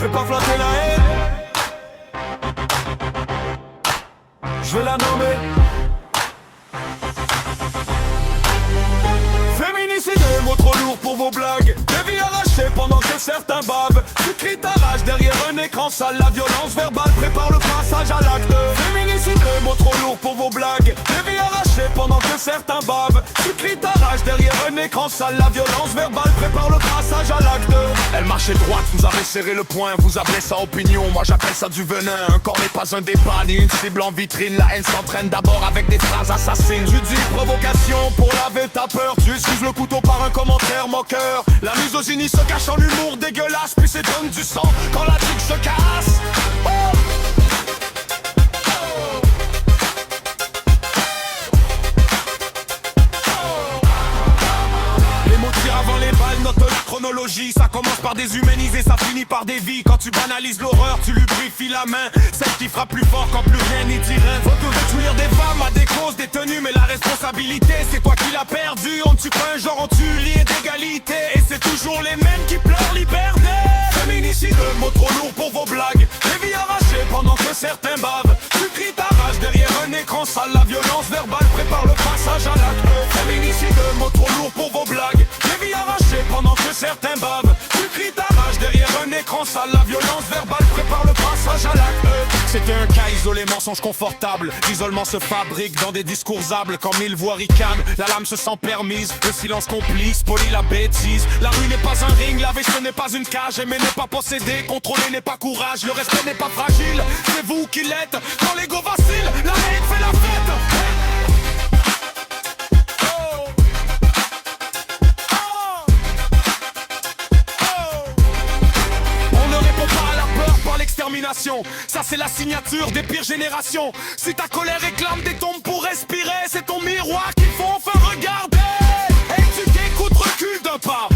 Je vais pas flatter la haine, je vais la nommer. Féminicide, mot trop lourd pour vos blagues. Des vies arrachées pendant que certains bavent. Tu cries ta rage derrière un écran sale. La violence verbale prépare le passage à l'acte. Féminicide, mot trop lourd pour vos blagues. Des vies arrachées pendant que certains bavent. Tu cries ta rage derrière un écran sale. La violence verbale prépare le passage à l'acte. Elle marchait droite, vous avez serré le poing. Vous appelez ça opinion, moi j'appelle ça du venin. Un corps n'est pas un débat, ni une cible en vitrine. La haine s'entraîne d'abord avec des phrases assassines. Tu dis provocation pour laver ta peur. Tu esquives le couteau par un commentaire moqueur. La misogynie se cache en humour dégueulasse. Puis s'étonne du sang quand la tique se casse. Oh! Avant les balles, note la chronologie. Ça commence par déshumaniser, ça finit par des vies. Quand tu banalises l'horreur, tu lubrifies la main. Celle qui frappe plus fort quand plus rien n'y tire. Faut tout détruire des femmes à des causes, des tenues. Mais la responsabilité, c'est toi qui l'as perdu. On ne tue pas un genre, on tue lié d'égalité. Et c'est toujours les mêmes qui pleurent liberté. Féminicide, mot trop lourd pour vos blagues. Des vies arrachées pendant que certains bavent. Tu cries ta rage derrière un écran sale. La violence verbale prépare le passage à l'acte. Féminicide, mot trop lourd pour vos blagues. Arraché pendant que certains bavent. Tu cries ta rage derrière un écran sale. La violence verbale prépare le passage à l'acte. C'était un cas isolé, mensonge confortable. L'isolement se fabrique dans des discours hables. Quand mille voix ricanent, la lame se sent permise. Le silence complice, polie la bêtise. La rue n'est pas un ring, laver ce n'est pas une cage. Aimer n'est pas posséder, contrôler n'est pas courage. Le respect n'est pas fragile, c'est vous qui l'êtes. Quand l'ego vacille, la haine fait la fête. Ça c'est la signature des pires générations. Si ta colère réclame des tombes pour respirer, c'est ton miroir qu'il faut enfin regarder. Et tu t'écoutes, recule d'un pas.